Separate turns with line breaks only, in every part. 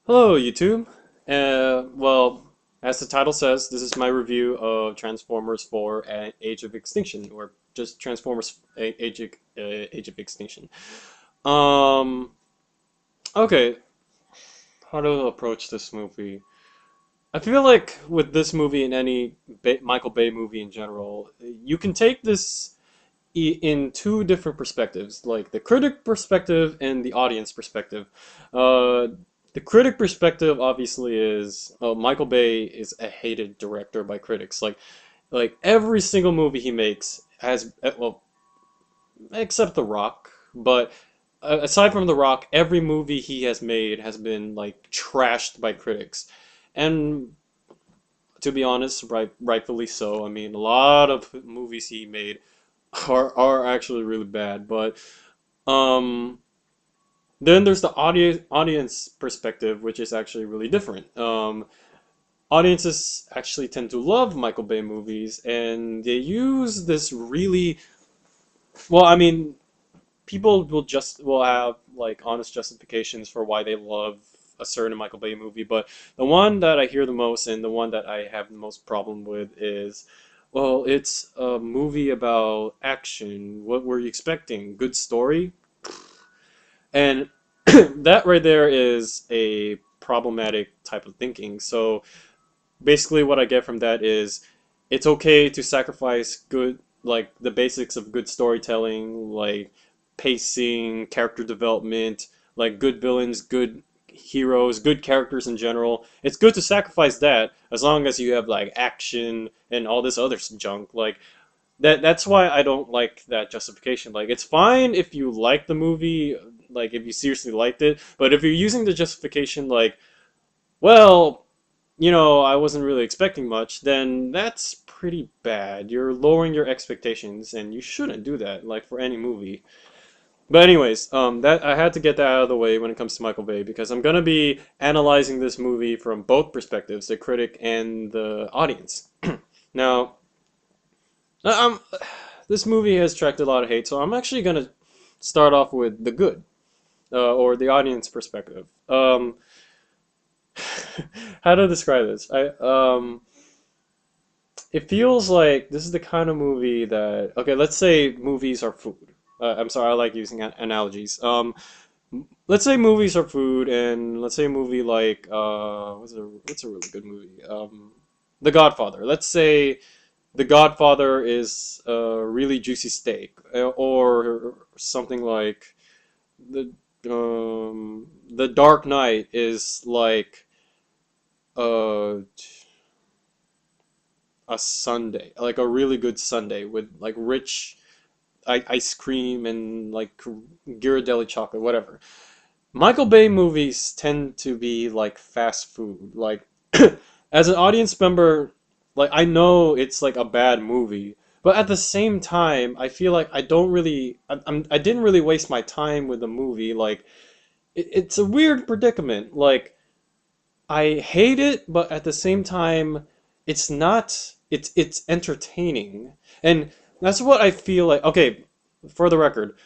Hello, YouTube. Well, as the title says, this is my review of Transformers 4 Age of Extinction, or just Transformers Age of Extinction. Um, okay, how to approach this movie? I feel like with this movie and any Michael Bay movie in general, you can take this in two different perspectives, like the critic perspective and the audience perspective. Uh, the critic perspective obviously is Michael Bay is a hated director by critics. Like every single movie he makes has well, except The Rock, but aside from The Rock, every movie he has made has been like trashed by critics, and to be honest, rightfully so. I mean, a lot of movies he made are actually really bad, but um, then there's the audience perspective, which is actually really different. Audiences actually tend to love Michael Bay movies, and they use this really well. I mean, people will have like honest justifications for why they love a certain Michael Bay movie, but the one that I hear the most and the one that I have the most problem with is, well, it's a movie about action. What were you expecting? Good story? And that right there is a problematic type of thinking. So basically what I get from that is it's okay to sacrifice good like the basics of good storytelling, like pacing, character development, like good villains, good heroes, good characters in general. It's good to sacrifice that as long as you have like action and all this other junk. Like that's why I don't like that justification. Like it's fine if you like the movie, like if you seriously liked it, but if you're using the justification like, well, I wasn't really expecting much, then that's pretty bad. You're lowering your expectations, and you shouldn't do that, like for any movie. But anyways, that I had to get that out of the way when it comes to Michael Bay because I'm gonna be analyzing this movie from both perspectives, the critic and the audience. Now, um, this movie has attracted a lot of hate, so I'm actually gonna start off with the good, or the audience perspective. How to describe this? It feels like this is the kind of movie that okay, let's say movies are food. I'm sorry, I like using analogies. Let's say movies are food, and let's say a movie like what's a really good movie? The Godfather. Let's say The Godfather is a really juicy steak, or something like the Dark Knight is like uh a sundae, like a really good sundae with like rich ice cream and like Ghirardelli chocolate, whatever. Michael Bay movies tend to be like fast food. Like as an audience member, like I know it's like a bad movie, but at the same time, I feel like I didn't really waste my time with the movie. Like it's a weird predicament. Like I hate it, but at the same time, it's not. It's entertaining, and that's what I feel like. Okay, for the record,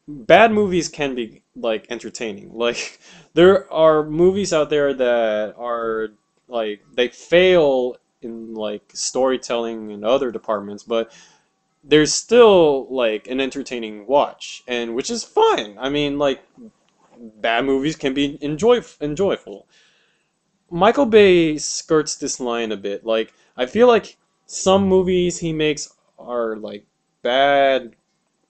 bad movies can be like entertaining. Like there are movies out there that are like they fail in like storytelling and other departments, but there's still like an entertaining watch, and which is fine. I mean, like bad movies can be enjoyable. Michael Bay skirts this line a bit. Like I feel like some movies he makes are like bad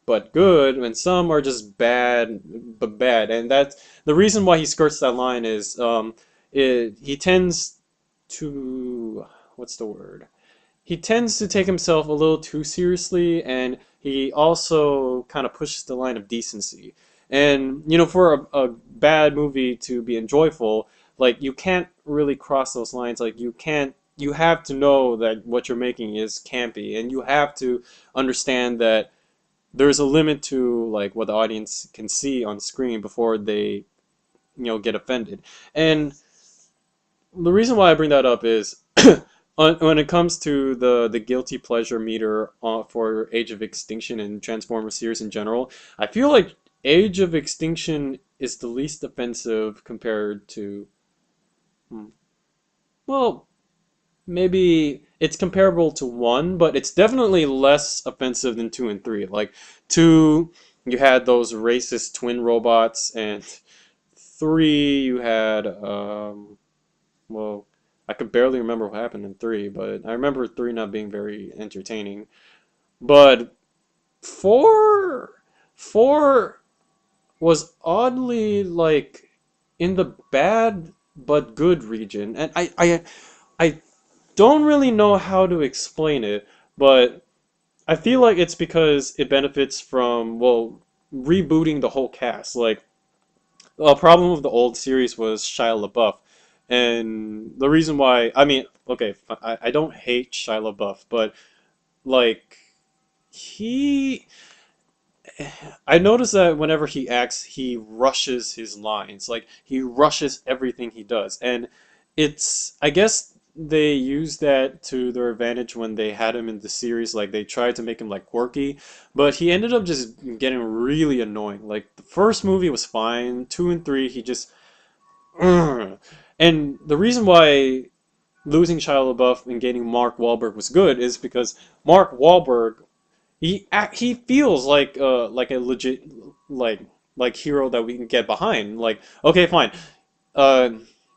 but good, and some are just bad but bad. And that's the reason why he skirts that line is he tends to what's the word? He tends to take himself a little too seriously, and he also kind of pushes the line of decency. And for a bad movie to be enjoyable, like you can't really cross those lines. Like you can't. You have to know that what you're making is campy, and you have to understand that there's a limit to like what the audience can see on screen before they get offended. And the reason why I bring that up is when it comes to the guilty pleasure meter for Age of Extinction and Transformers series in general, I feel like Age of Extinction is the least offensive compared to Hmm. Well, maybe it's comparable to one, but it's definitely less offensive than two and three. Like two, you had those racist twin robots, and three, you had well, I could barely remember what happened in three, but I remember three not being very entertaining. But four, four was oddly like in the bad but good region, and I don't really know how to explain it, but I feel like it's because it benefits from, well, rebooting the whole cast. Like, a problem with the old series was Shia LaBeouf. And the reason why, I mean, okay, I don't hate Shia LaBeouf, but, like, he I notice that whenever he acts, he rushes his lines. Like he rushes everything he does. And I guess they used that to their advantage when they had him in the series. Like they tried to make him like quirky, but he ended up just getting really annoying. Like the first movie was fine, two and three, he just "Ugh." And the reason why losing Shia LaBeouf and getting Mark Wahlberg was good is because Mark Wahlberg he feels like a legit like like hero that we can get behind. Like okay, fine. Uh,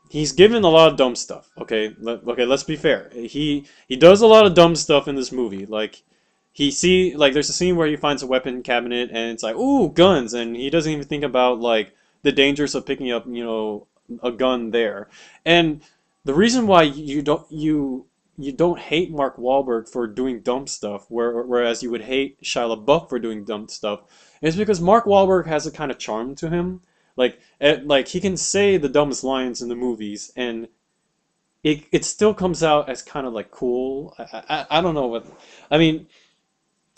he's given a lot of dumb stuff. Okay, okay, let's be fair. He does a lot of dumb stuff in this movie. Like there's a scene where he finds a weapon cabinet and it's like ooh guns, and he doesn't even think about like the dangers of picking up a gun there. And the reason why you don't hate Mark Wahlberg for doing dumb stuff, whereas you would hate Shia LaBeouf for doing dumb stuff, is because Mark Wahlberg has a kind of charm to him. Like he can say the dumbest lines in the movies, and it still comes out as kind of like cool. I don't know what I mean.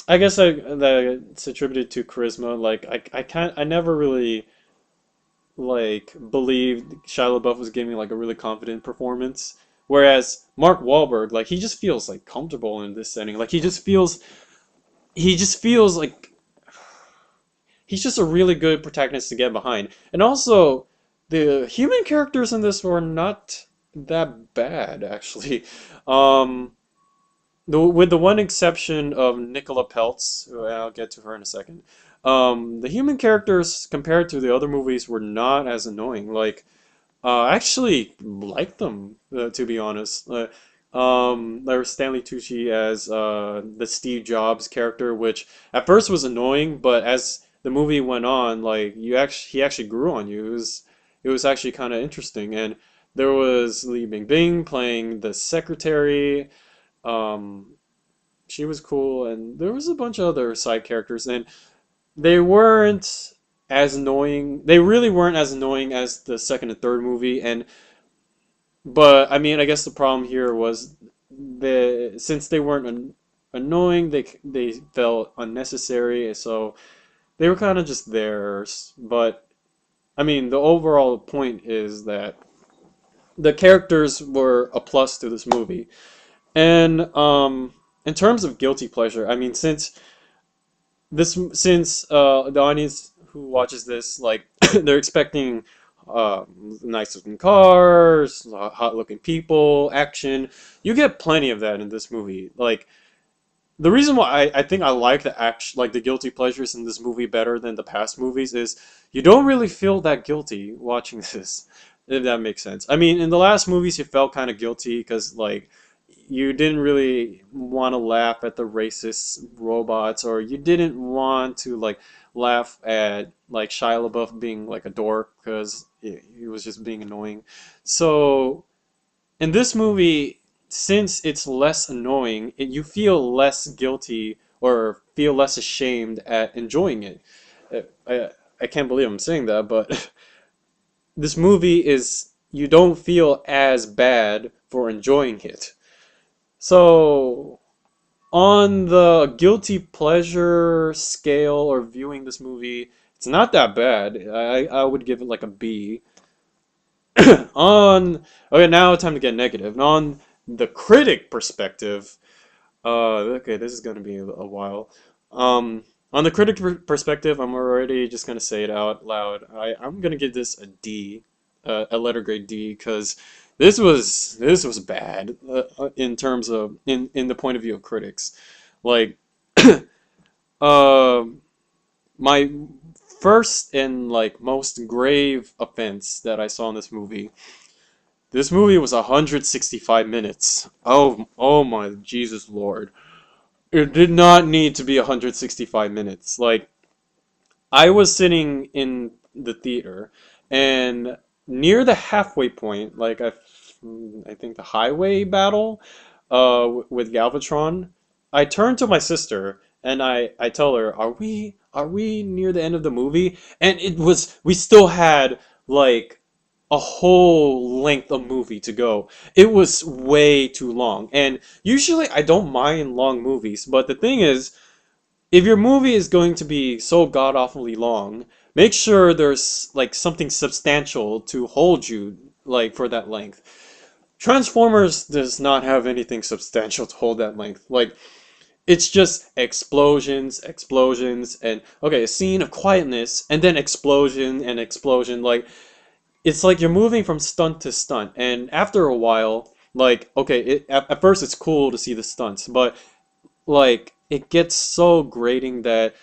I guess it's attributed to charisma. Like I never really like believed Shia LaBeouf was giving like a really confident performance. Whereas Mark Wahlberg, like he just feels like comfortable in this setting. Like he just feels like he's just a really good protagonist to get behind. And also, the human characters in this were not that bad, actually. Um, with the one exception of Nicola Peltz, who I'll get to her in a second. The human characters compared to the other movies were not as annoying. Like, I actually like them, to be honest. There's Stanley Tucci as the Steve Jobs character, which at first was annoying, but as the movie went on, like he actually grew on you. It was actually kind of interesting, and there was Li Bingbing playing the secretary. Um, she was cool, and there was a bunch of other side characters, and they weren't as annoying. They really weren't as annoying as the second and third movie, and but I mean, I guess the problem here was since they weren't annoying, they felt unnecessary, so they were kind of just there. But I mean, the overall point is that the characters were a plus to this movie. And in terms of guilty pleasure, I mean, since the audience who watches this like they're expecting uh, nice looking cars, hot looking people, action. You get plenty of that in this movie. Like the reason why I think I like the guilty pleasures in this movie better than the past movies is you don't really feel that guilty watching this, if that makes sense. I mean, in the last movies you felt kind of guilty because like you didn't really want to laugh at the racist robots, or you didn't want to like laugh at like Shia LaBeouf being like a dork because he was just being annoying. So in this movie, since it's less annoying, you feel less guilty or feel less ashamed at enjoying it. I can't believe I'm saying that, but this movie is you don't feel as bad for enjoying it. So on the guilty pleasure scale or viewing this movie, it's not that bad. I would give it like a B. On Okay, now time to get negative. On the critic perspective, okay, this is gonna be a while. On the critic perspective, I'm already just gonna say it out loud. I'm gonna give this a D. a letter grade D because this was bad in terms of in the point of view of critics. Like, uh, my first and like most grave offense that I saw in this movie. This movie was 165 minutes. Oh my Jesus Lord. It did not need to be 165 minutes. Like, I was sitting in the theater, and near the halfway point, like I think the highway battle, with Galvatron, I turned to my sister and I tell her, "Are we near the end of the movie?" And we still had like a whole length of movie to go. It was way too long, and usually I don't mind long movies, but the thing is, if your movie is going to be so god awfully long, make sure there's like something substantial to hold you like for that length. Transformers does not have anything substantial to hold that length. Like, it's just explosions, explosions, and okay, a scene of quietness, and then explosion and explosion. Like, it's like you're moving from stunt to stunt, and after a while, like, okay, at first it's cool to see the stunts, but like it gets so grating that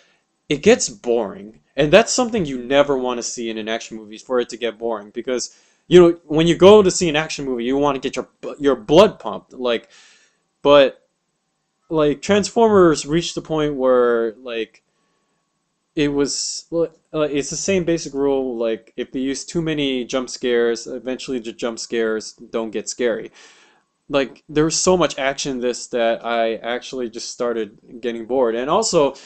it gets boring. And that's something you never want to see in an action movie, for it to get boring, because when you go to see an action movie, you want to get your blood pumped, like, but like Transformers reached the point where like it's the same basic rule, like if you use too many jump scares, eventually the jump scares don't get scary. Like, there's so much action in this that I actually just started getting bored. And also,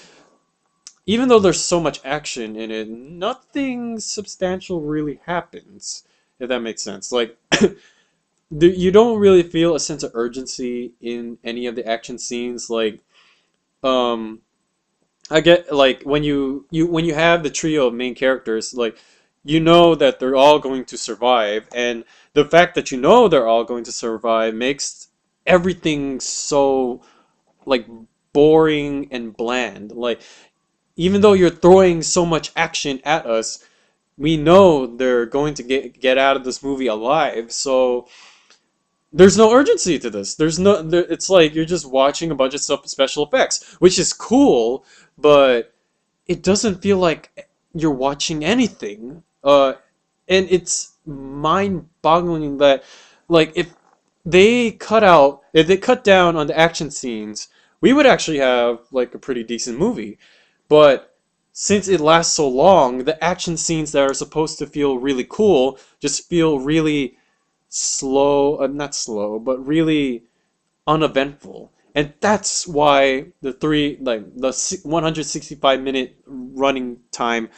even though there's so much action in it, nothing substantial really happens, if that makes sense. Like, you don't really feel a sense of urgency in any of the action scenes. Like, um, I get like when you have the trio of main characters, like you know that they're all going to survive, and the fact that you know they're all going to survive makes everything so like boring and bland. Like, even though you're throwing so much action at us, we know they're going to get out of this movie alive. So there's no urgency to this. It's like you're just watching a bunch of stuff, special effects, which is cool, but it doesn't feel like you're watching anything. And it's mind-boggling that, like, if they cut down on the action scenes, we would actually have like a pretty decent movie. But since it lasts so long, the action scenes that are supposed to feel really cool just feel really slow, not slow, but really uneventful. And that's why the 165-minute running time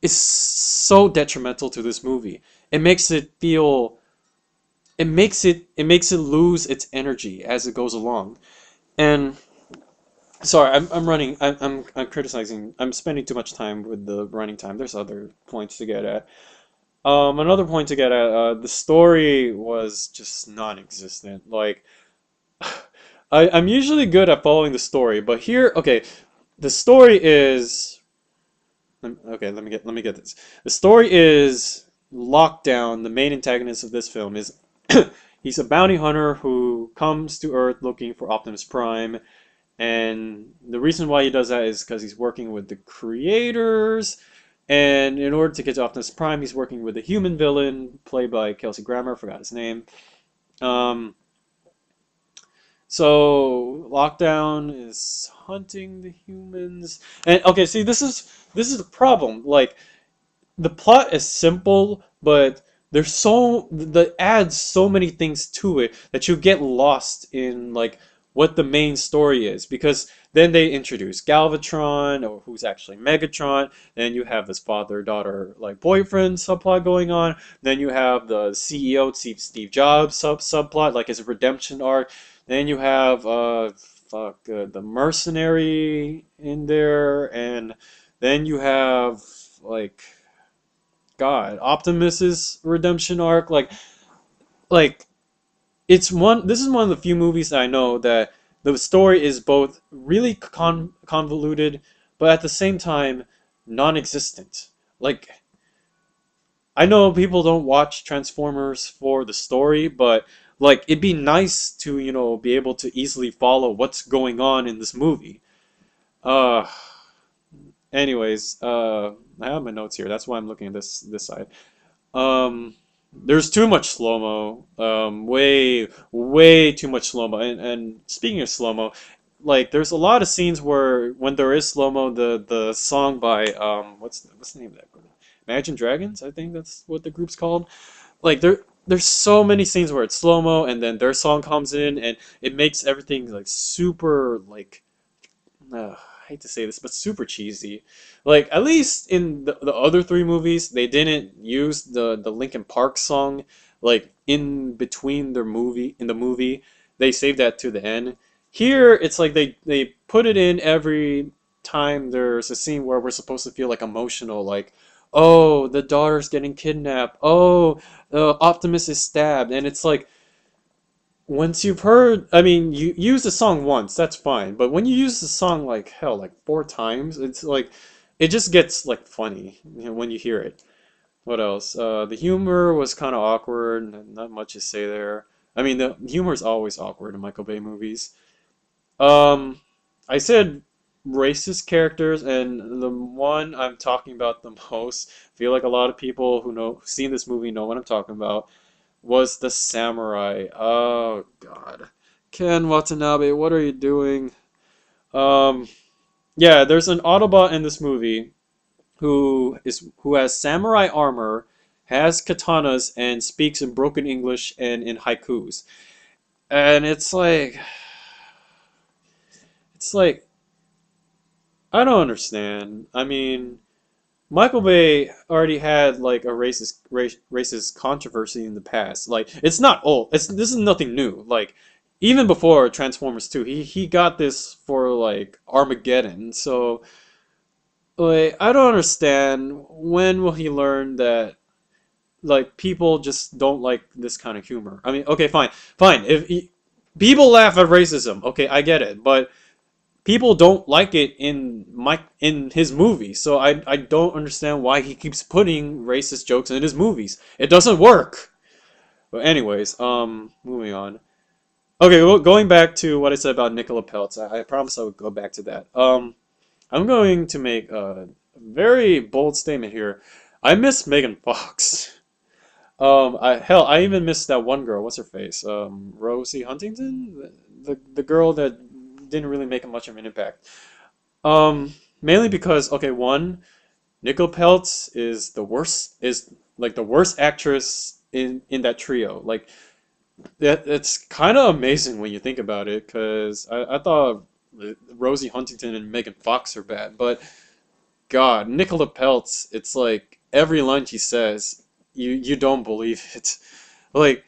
is so detrimental to this movie. It makes it feel it makes it lose its energy as it goes along. And sorry, I'm running. I'm criticizing. I'm spending too much time with the running time. There's other points to get at. Another point to get at. The story was just non-existent. Like, I'm usually good at following the story, but here, okay, the story is okay. Let me get this. The story is Lockdown. The main antagonist of this film is he's a bounty hunter who comes to Earth looking for Optimus Prime, and the reason why he does that is because he's working with the creators. And in order to get to Optimus Prime, he's working with a human villain played by Kelsey Grammer. Forgot his name. Um, So Lockdown is hunting the humans. And okay, see, this is the problem. Like, the plot is simple, but the adds so many things to it that you get lost in like what the main story is, because then they introduce Galvatron, or who's actually Megatron. Then you have this father-daughter like boyfriend subplot going on. Then you have the CEO Steve Jobs subplot, like his redemption arc. Then you have the mercenary in there, and then you have like God, Optimus's redemption arc. Like it's one. This is one of the few movies that I know that the story is both really convoluted, but at the same time non-existent. Like, I know people don't watch Transformers for the story, but like it'd be nice to, be able to easily follow what's going on in this movie. Uh, anyways, I have my notes here. That's why I'm looking at this side. Um, there's too much slow-mo. Way too much slow-mo. And speaking of slow-mo, like there's a lot of scenes where when there is slow-mo, the song by what's the name of that group? Imagine Dragons, I think that's what the group's called. Like there's so many scenes where it's slow-mo and then their song comes in and it makes everything like super like I hate to say this, but super cheesy. Like at least in the other three movies, they didn't use the Linkin Park song like in between their movie in the movie. They saved that to the end. Here, it's like they put it in every time there's a scene where we're supposed to feel like emotional, like oh the daughter's getting kidnapped, oh Optimus is stabbed, and it's like once you've heard, I mean, you use the song once, that's fine. But when you use the song like hell, like four times, it's like it just gets like funny, when you hear it. What else? The humor was kind of awkward. Not much to say there. I mean, the humor is always awkward in Michael Bay movies. Um, I said racist characters, and the one I'm talking about the most, I feel like a lot of people who've seen this movie know what I'm talking about was the samurai. Oh God, Ken Watanabe, what are you doing? Um, yeah, there's an Autobot in this movie who has samurai armor, has katanas, and speaks in broken English and in haikus. And it's like I don't understand. I mean, Michael Bay already had like a racist controversy in the past. Like it's not old. This is nothing new. Like even before Transformers 2, he got this for like Armageddon. So like I don't understand when will he learn that like people just don't like this kind of humor. I mean, okay, fine. Fine. People laugh at racism, okay, I get it. But people don't like it in his movies, so I don't understand why he keeps putting racist jokes in his movies. It doesn't work. But anyways, moving on. Okay, well, going back to what I said about Nicola Peltz, I promised I would go back to that. I'm going to make a very bold statement here. I miss Megan Fox. I even missed that one girl. What's her face? Rosie Huntington, the girl that didn't really make much of an impact. Mainly because okay, one, Nicole Peltz is like the worst actress in that trio. Like that's kind of amazing when you think about it, because I thought Rosie Huntington and Megan Fox are bad, but God, Nicola Peltz, it's like every line she says, you don't believe it. Like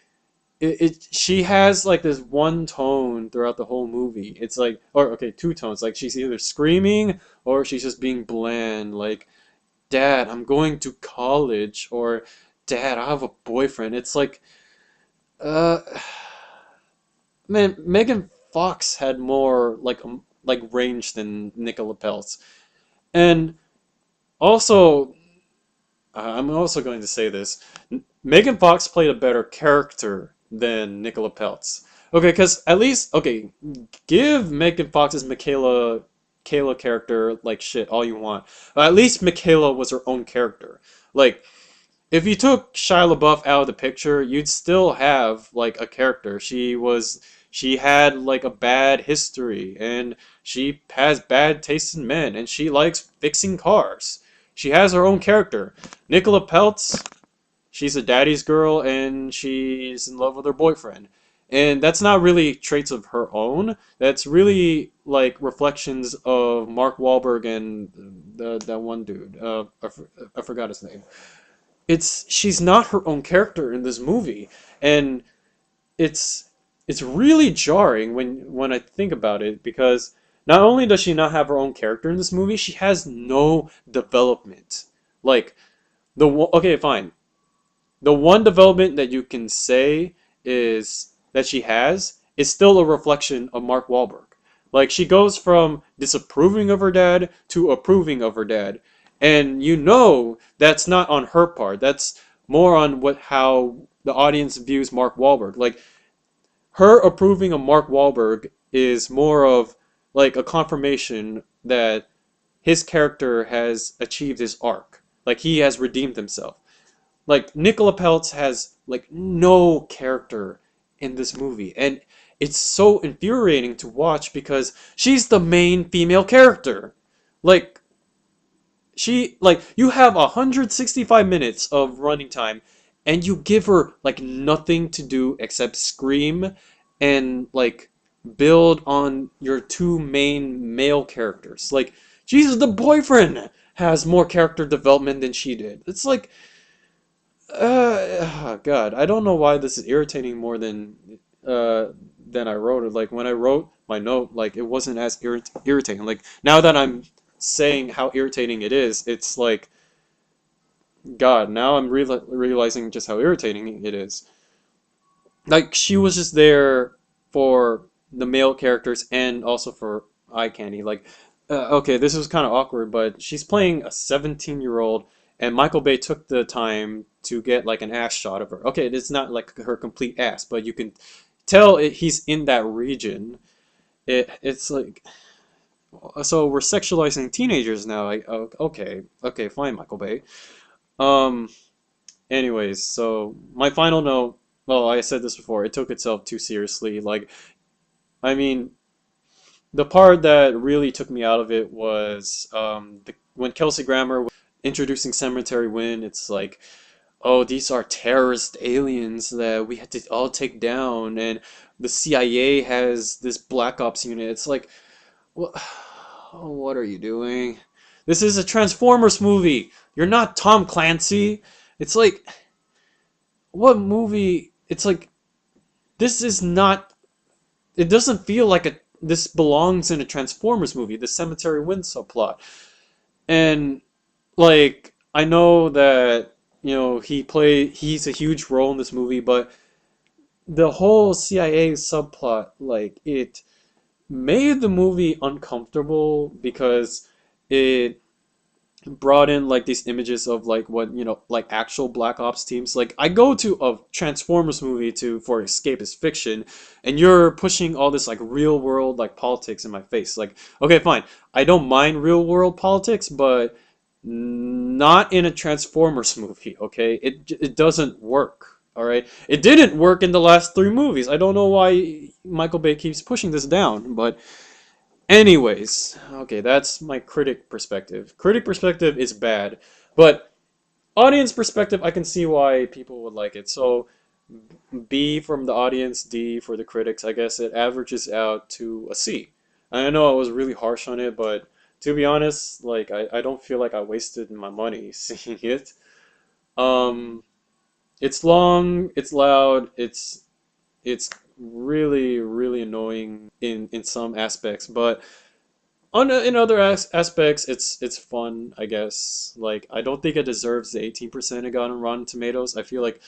she has like this one tone throughout the whole movie. It's like, or okay, two tones. Like she's either screaming or she's just being bland. Like, Dad, I'm going to college, or Dad, I have a boyfriend. It's like, uh, man, Megan Fox had more like range than Nicola Peltz, and also I'm also going to say this. Megan Fox played a better character than Nicola Peltz. Okay, because at least, okay, give Megan Fox's Michaela character like shit all you want. But at least Michaela was her own character. Like, if you took Shia LaBeouf out of the picture, you'd still have like a character. She had like a bad history and she has bad taste in men and she likes fixing cars. She has her own character. Nicola Peltz, she's a daddy's girl and she's in love with her boyfriend. And that's not really traits of her own. That's really like reflections of Mark Wahlberg and that one dude. I forgot his name. She's not her own character in this movie, and it's it's really jarring when I think about it, because not only does she not have her own character in this movie, she has no development. Like okay, fine. The one development that you can say is that she has is still a reflection of Mark Wahlberg. Like she goes from disapproving of her dad to approving of her dad. And you know that's not on her part. That's more on what how the audience views Mark Wahlberg. Like her approving of Mark Wahlberg is more of like a confirmation that his character has achieved his arc. Like he has redeemed himself. Like Nicola Peltz has like no character in this movie, and it's so infuriating to watch because she's the main female character. Like you have 165 minutes of running time and you give her like nothing to do except scream and like build on your two main male characters. Like Jesus, the boyfriend has more character development than she did. It's like oh God, I don't know why this is irritating more uh than I wrote it. Like when I wrote my note, like it wasn't as irritating. Like now that I'm saying how irritating it is, it's like God. Now I'm realizing just how irritating it is. Like she was just there for the male characters and also for eye candy. Like okay, this was kind of awkward, but she's playing a 17-year-old, and Michael Bay took the time to get like an ass shot of her. Okay, it's not like her complete ass, but you can tell he's in that region. It's like so we're sexualizing teenagers now. Like okay, okay, fine, Michael Bay. Um, anyways, so my final note. Well, I said this before. It took itself too seriously. Like, I mean, the part that really took me out of it was when Kelsey Grammer was introducing Cemetery Wind. It's like, oh, these are terrorist aliens that we had to all take down, and the CIA has this Black Ops unit. It's like, what? What are you doing? This is a Transformers movie. You're not Tom Clancy. It's like, what movie? It's like, this is not. It doesn't feel like a. This belongs in a Transformers movie. The Cemetery Wind subplot, and like I know that he's a huge role in this movie, but the whole CIA subplot, like it made the movie uncomfortable because it brought in like these images of like what like actual Black Ops teams. Like I go to a Transformers movie to for escapist fiction, and you're pushing all this like real world like politics in my face. Like okay, fine, I don't mind real world politics, but not in a Transformers movie. Okay, it doesn't work. All right, it didn't work in the last three movies. I don't know why Michael Bay keeps pushing this down, but anyways, okay, that's my critic perspective. Critic perspective is bad, but audience perspective, I can see why people would like it. So B from the audience, D for the critics. I guess it averages out to a C. I know I was really harsh on it, but to be honest, like I don't feel like I wasted my money seeing it. Um, it's long, it's loud, it's really really annoying in some aspects, but in other aspects, it's fun, I guess. Like, I don't think it deserves the 18% it got on Rotten Tomatoes. I feel like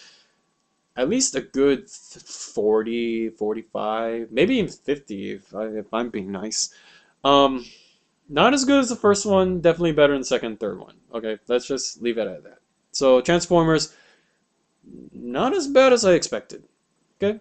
at least a good 40, 45, maybe even 50 if I'm being nice. Um, Not as good as the first one, definitely better than the second and third one. Okay, let's just leave it at that. So, Transformers, not as bad as I expected. Okay?